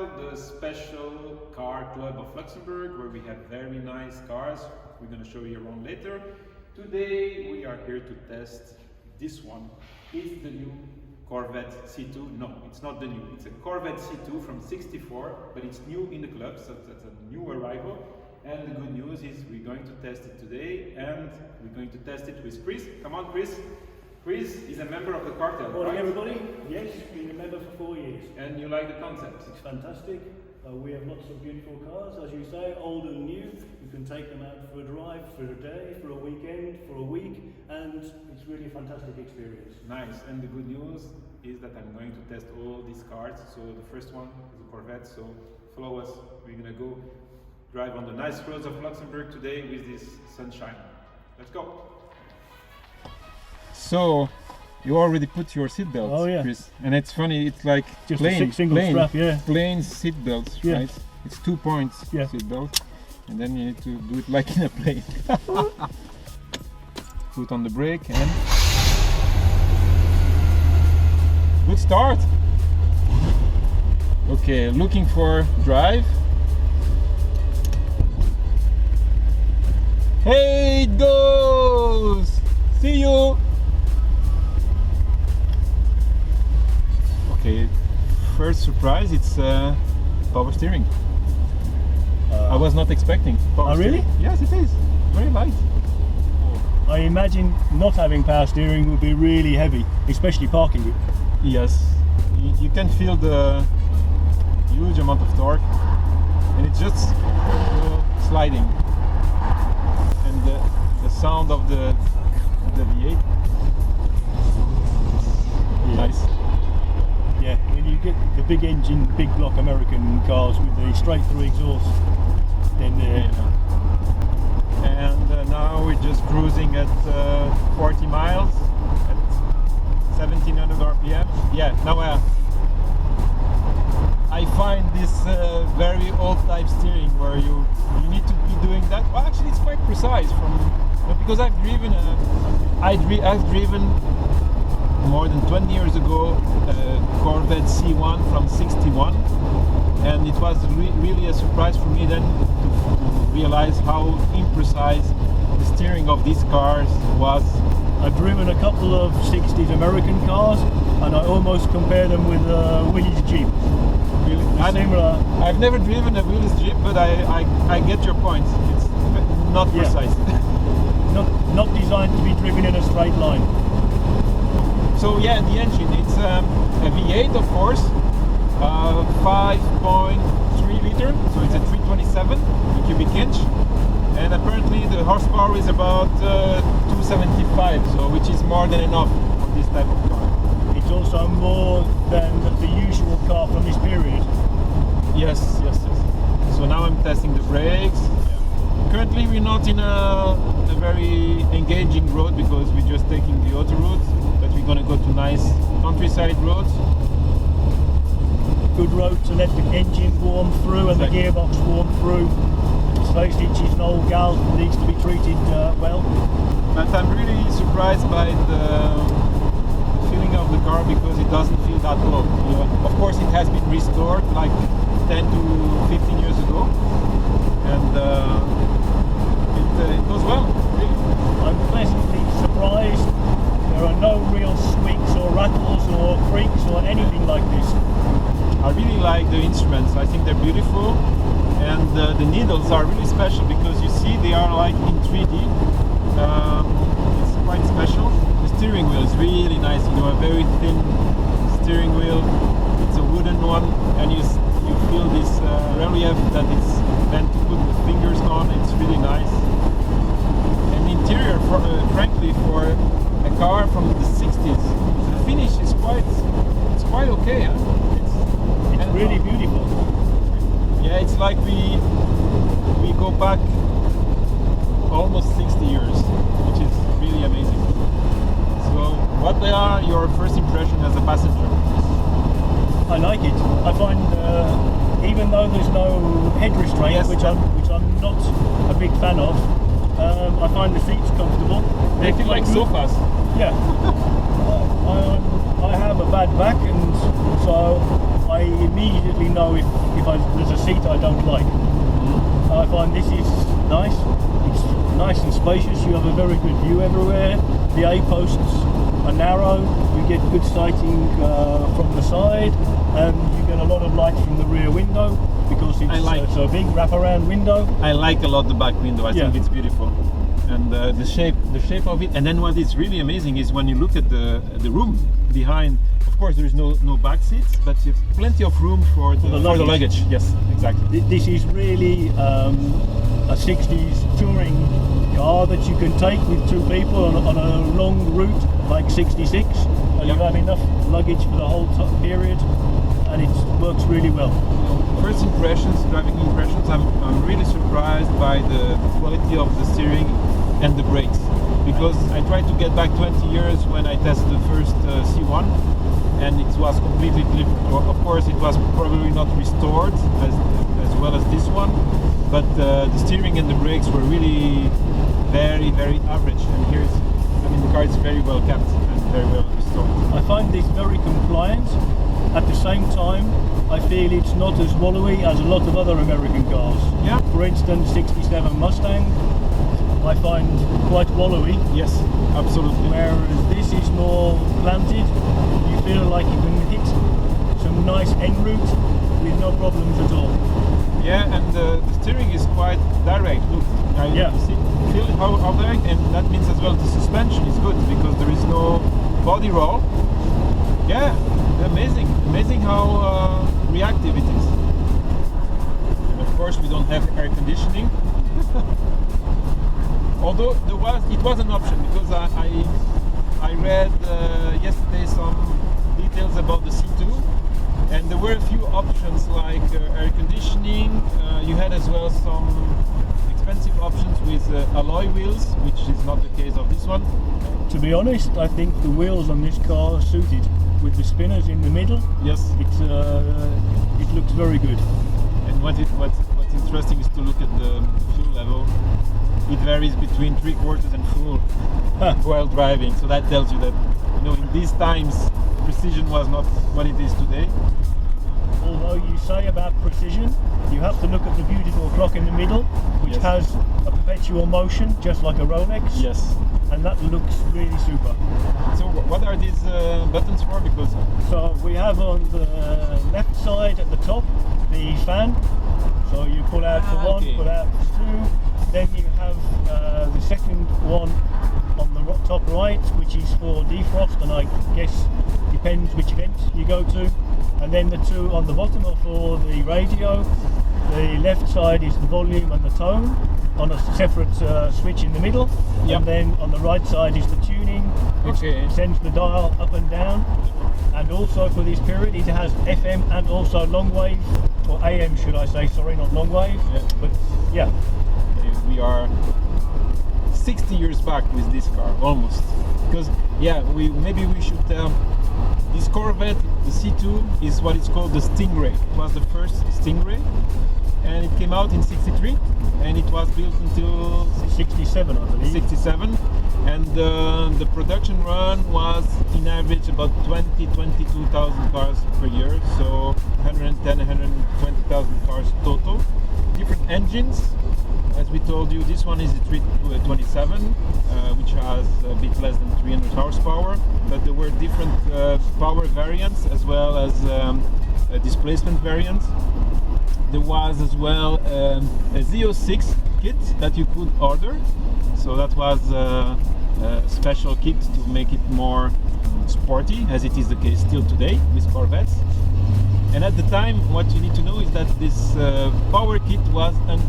Untitled, the special car club of Luxembourg, where we have very nice cars. We're going to show you around later. Today we are here to test this one. It's the new Corvette C2. No, it's not the new. It's a Corvette C2 from '64, but it's new in the club, so that's a new arrival. And the good news is we're going to test it today, and we're going to test it with Chris. Come on, Chris. Chris is a member of the cartel, Morning, right? everybody. Yes, been a member for 4 years. And you like the concept? It's fantastic. We have lots of beautiful cars, as you say, old and new. You can take them out for a drive, for a day, for a weekend, for a week, and it's really a fantastic experience. Nice. And the good news is that I'm going to test all these cars. So the first one is a Corvette. So follow us. We're gonna go drive on the nice roads of Luxembourg today with this sunshine. Let's go. So, you already put your seatbelts, Oh, yeah. Chris. And it's funny, it's like Just plain, a single plain, strap, yeah. plain seatbelts, Yeah. right? It's 2 points Yeah. seatbelt, and then you need to do it like in a plane. Foot on the brake and good start. Okay, looking for drive. Hey, it goes! See you! Okay, first surprise, it's power steering. I was not expecting power Oh, really? steering. Yes, it is. Very light. I imagine not having power steering would be really heavy, especially parking it. Yes, you can feel the huge amount of torque, and it's just sliding. And the sound of the V8. Yeah. Nice. Yeah, when you get the big engine, big block American cars with the straight through exhaust, then And now we're just cruising at 40 miles at 1700 RPM. Yeah, now I find this very old type steering where you need to be doing that. Well, actually, it's quite precise because I've driven I've driven more than 20 years ago Corvette C1 from '61, and it was really a surprise for me then to realize how imprecise the steering of these cars was. I've driven a couple of 60s American cars, and I almost compare them with Willys Jeep. Really, Similar. I've never driven a Willys Jeep, but I get your point. It's not Yeah. precise. Not designed to be driven in a straight line. So yeah, the engine, it's a V8 of course, 5.3 liter, so it's a 327 cubic inch, and apparently the horsepower is about 275, so which is more than enough for this type of car. It's also more than the usual car from this period. Yes. So now I'm testing the brakes. Currently we're not in a very engaging road because we're just taking the autoroute, but we're gonna go to nice countryside roads. Good road to let the engine warm through and the gearbox warm through. Let's face it, she's an old gal that needs to be treated well. But I'm really surprised by the feeling of the car because it doesn't feel that low. Of course it has been restored like 10 to 15 years ago, and it goes well, really. I'm pleasantly surprised. There are no real squeaks or rattles or creaks or anything like this. I really like the instruments. I think they're beautiful, and the needles are really special because you see they are like in 3D. It's quite special. The steering wheel is really nice. A very thin steering wheel. It's a wooden one, and you feel this relief that it's meant to put the fingers on. It's really nice. And the interior, frankly, for a car from the 60s, the finish is quite okay. Huh? It's really beautiful. Yeah, it's like we go back almost 60 years, which is really amazing. So, what are your first impressions as a passenger? I like it. I find even though there's no head restraint, Yes. which I'm not a big fan of, I find the seats comfortable. They feel like sofas. Yeah. I have a bad back, and so I immediately know if there's a seat I don't like. I find this is nice. It's nice and spacious. You have a very good view everywhere. The A-posts are narrow. You get good sighting from the side, and you get a lot of light from the rear window because it's a big wraparound window. I like a lot the back window. I think it's beautiful, and the shape of it. And then what is really amazing is when you look at the room behind. Of course, there is no back seats, but you have plenty of room for the luggage. Yes, exactly. This is really a 60s touring car that you can take with two people on a long route like 66, and you have enough luggage for the whole period, and it works really well. First impressions, driving impressions, I'm really surprised by the quality of the steering and the brakes, because I tried to get back 20 years when I tested the first C1, and it was completely different. Of course, it was probably not restored as well as this one, but the steering and the brakes were really very, very average. And the car is very well kept and very well restored. I find this very compliant. At the same time, I feel it's not as wallowy as a lot of other American cars. Yeah. For instance, 67 Mustang, I find quite wallowy. Yes, absolutely. Whereas this is more planted. You feel like you can hit some nice en route with no problems at all. Yeah, and the steering is quite direct. Look, feel how direct, and that means as well the suspension is good because there is no body roll. Yeah, amazing how reactive it is. And of course, we don't have air conditioning. Although it was an option, because I read yesterday some details about the C2, and there were a few options like air conditioning. You had as well some expensive options with alloy wheels, which is not the case of this one. To be honest, I think the wheels on this car are suited with the spinners in the middle. Yes, it looks very good. And what's interesting is to look at the fuel level. It varies between 3/4 and full while driving, so that tells you that in these times precision was not what it is today. Although you say about precision, you have to look at the beautiful clock in the middle, which has a perpetual motion just like a Rolex. Yes, and that looks really super. So what are these buttons for? So we have on the left side at the top the fan, so you pull out for one, pull out for two. Then you have the second one on the top right, which is for defrost, and I guess depends which vent you go to. And then the two on the bottom are for the radio. The left side is the volume and the tone on a separate switch in the middle. Yep. And then on the right side is the tuning, which sends the dial up and down. And also for this period it has FM and also long wave, or AM should I say, sorry, not long wave. Yeah. But yeah. We are 60 years back with this car, almost. Because maybe we should tell, this Corvette, the C2, is what is called the Sting Ray. It was the first Sting Ray, and it came out in 63, and it was built until 67, I believe. 67, and the production run was in average about 22,000 cars per year, so 110, 120,000 cars total. Different engines. As we told you, this one is the 327, which has a bit less than 300 horsepower, but there were different power variants as well as displacement variants. There was as well a Z06 kit that you could order, so that was a special kit to make it more sporty, as it is the case still today with Corvettes. And at the time, what you need to know is that this power kit was an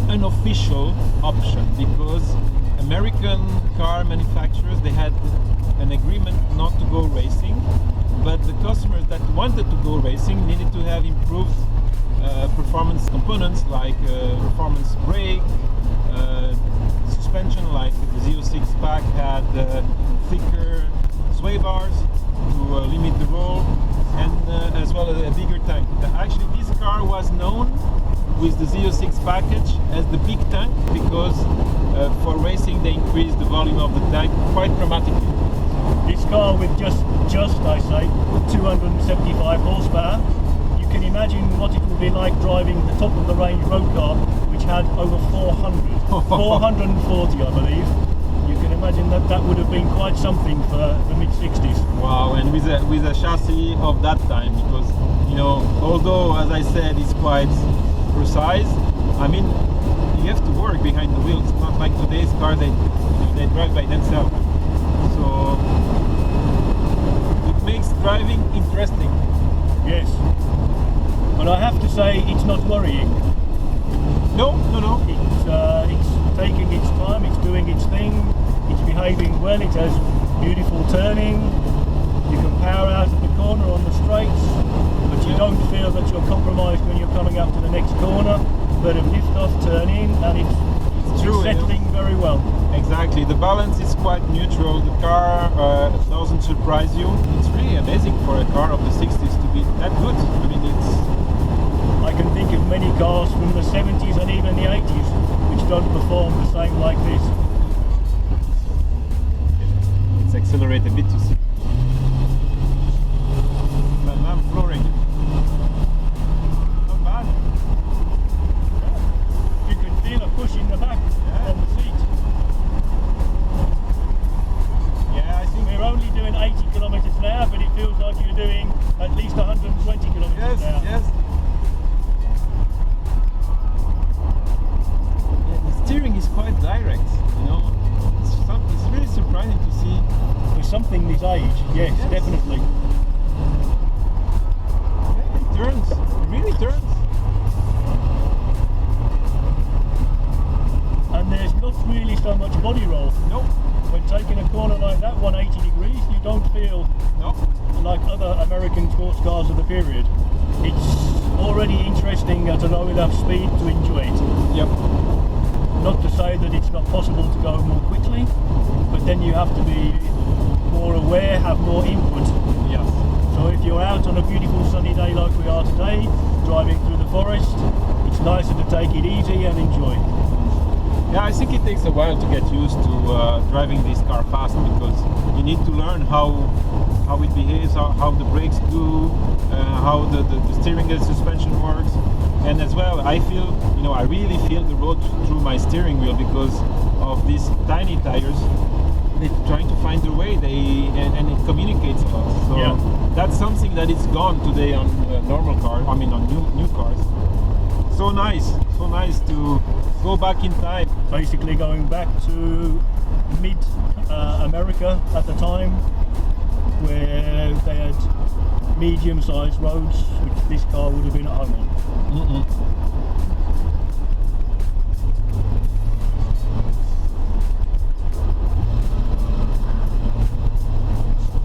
unofficial option, because American car manufacturers, they had an agreement not to go racing, but the customers that wanted to go racing needed to have improved performance components like performance brake, suspension, like the Z06 pack had thicker sway bars to limit the roll, and as well as a bigger tank. Actually, this car was known with the Z06 package as the big tank, because for racing they increased the volume of the tank quite dramatically. This car with just I say 275 horsepower be like driving the top of the range road car, which had over 440, I believe. You can imagine that that would have been quite something for the mid-60s. Wow, and with a chassis of that time, because you know, although as I said it's quite precise, I mean you have to work behind the wheel. It's not like today's car they drive by themselves. So it makes driving interesting. Yes. But I have to say it's not worrying. No. It's taking its time, it's doing its thing, it's behaving well, it has beautiful turning, you can power out of the corner on the straights, but you don't feel that you're compromised when you're coming up to the next corner. But a lift off, turn in, and it's true, settling very well. Exactly, the balance is quite neutral. The car doesn't surprise you. It's really amazing for a car of the 60s to be that good. I mean, I can think of many cars from the 70s and even the 80s which don't perform the same like this. Let's accelerate a bit to see. But I'm flooring. Not bad. You can feel a push in the back on the seat. Yeah, I think We're only doing 80 kilometers an hour, but it feels like you're doing at least 120 kilometers an hour. Yes. Steering is quite direct, you know. It's really surprising to see. For something this age, yes, definitely. Yeah, it turns, it really turns. And there's not really so much body roll. No, When taking a corner like that, 180 degrees, you don't feel no. like other American sports cars of the period. It's already interesting at a low enough speed to enjoy it. Yep. Not to say that it's not possible to go more quickly, but then you have to be more aware, have more input. Yes. So if you're out on a beautiful sunny day like we are today, driving through the forest, it's nicer to take it easy and enjoy. Yeah, I think it takes a while to get used to driving this car fast, because you need to learn how it behaves, how the brakes do, how the steering and suspension works. And as well, I feel, you know, I really feel the road through my steering wheel because of these tiny tires. They're trying to find their way, and it communicates a lot. So Yeah. that's something that is gone today on normal cars, I mean on new cars. So nice to go back in time. Basically going back to mid-America at the time, where they had medium-sized roads, which this car would have been at home on.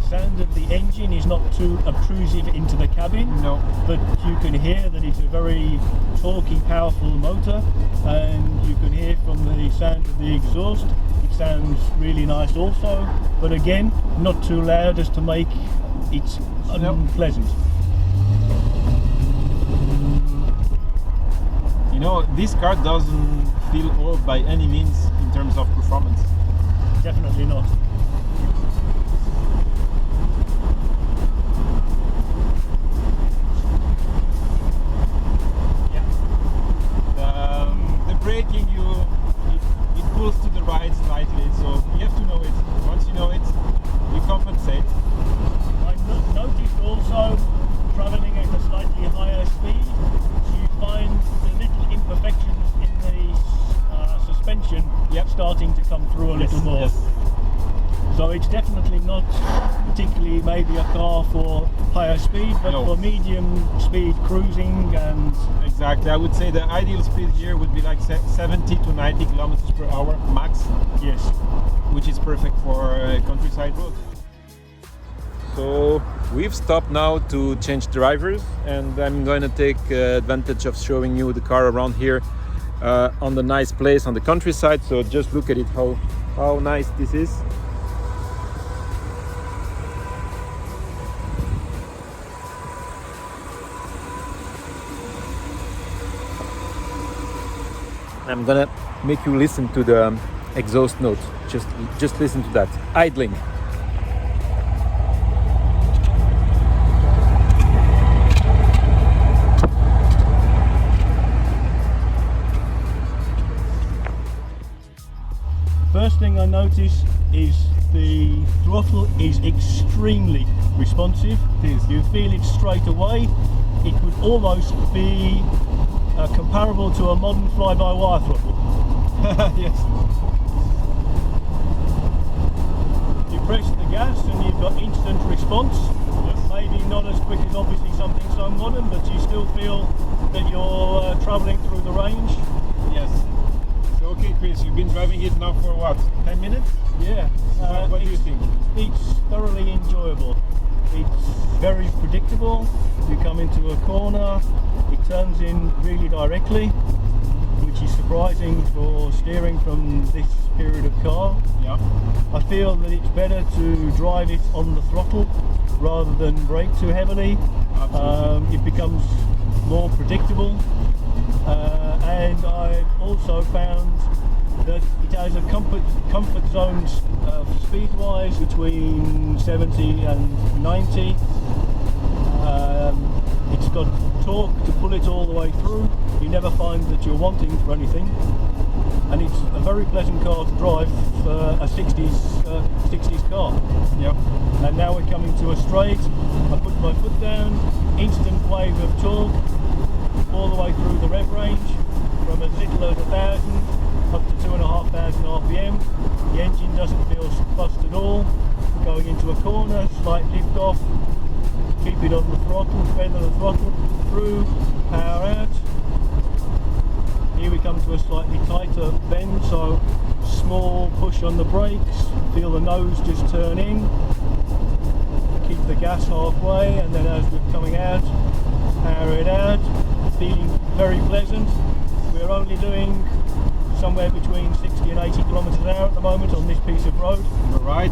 Sound of the engine is not too obtrusive into the cabin, No. but you can hear that it's a very torquey, powerful motor, and you can hear from the sound of the exhaust, it sounds really nice also, but again, not too loud as to make it unpleasant. You know, this car doesn't feel old by any means in terms of performance. Definitely not. The braking, it pulls to the right slightly, so you have to know it. Once you know it, you compensate. I noticed also, travelling at a slightly higher speed, you find the little imperfections in the suspension starting to come through a little more. Yes. So it's definitely not particularly maybe a car for higher speed, but No. for medium speed cruising and Exactly. I would say the ideal speed here would be like 70 to 90 kilometers per hour max, yes. which is perfect for a countryside road. So we've stopped now to change drivers, and I'm going to take advantage of showing you the car around here on the nice place on the countryside. So just look at it, how nice this is. I'm gonna make you listen to the exhaust note. Just listen to that. Idling. notice is the throttle is extremely responsive. It is. You feel it straight away. It would almost be comparable to a modern fly-by-wire throttle. Yes. You press the gas and you've got instant response. Yes. Maybe not as quick as obviously something so modern, but you still feel that you're travelling through the range. Yes. So okay, Chris, you've been driving it now for what? 10 minutes? Yeah. What do you think? It's thoroughly enjoyable. It's very predictable. You come into a corner, it turns in really directly, which is surprising for steering from this period of car. Yeah. I feel that it's better to drive it on the throttle rather than brake too heavily. Absolutely. It becomes more predictable, and I've also found that it has a comfort zones speed-wise between 70 and 90. It's got torque to pull it all the way through. You never find that you're wanting for anything, and it's a very pleasant car to drive for a 60s car. Yep. And now we're coming to a straight. I put my foot down, instant wave of torque all the way through the rev range from as little as 1,000 up to 2,500 RPM. The engine doesn't feel fussed at all. Going into a corner, slight lift off, keep it on the throttle, feather the throttle through, power out. Here we come to a slightly tighter bend, so small push on the brakes, feel the nose just turn in, keep the gas halfway, and then as we're coming out, power it out, feeling very pleasant. We're only doing somewhere between 60 and 80 kilometers an hour at the moment on this piece of road. All right.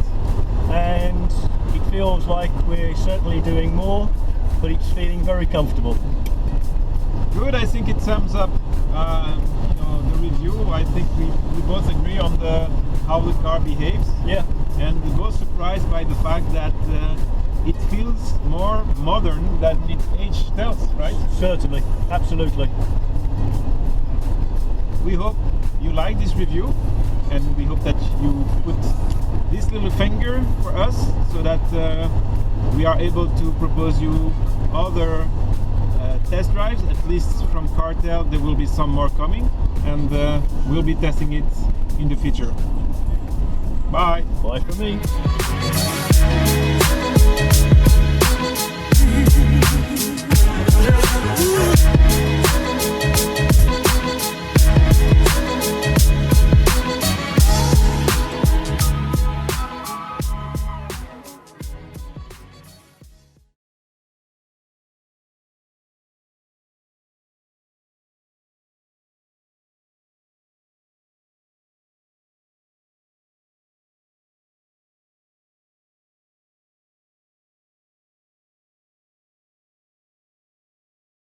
And it feels like we're certainly doing more, but it's feeling very comfortable. Good. I think it sums up the review. I think we both agree on how the car behaves. Yeah. And we're both surprised by the fact that it feels more modern than its age tells, right? Certainly, absolutely. We hope you like this review, and we hope that you put this little finger for us so that we are able to propose you other test drives. At least from Cartel there will be some more coming, and we'll be testing it in the future. Bye. Bye from me.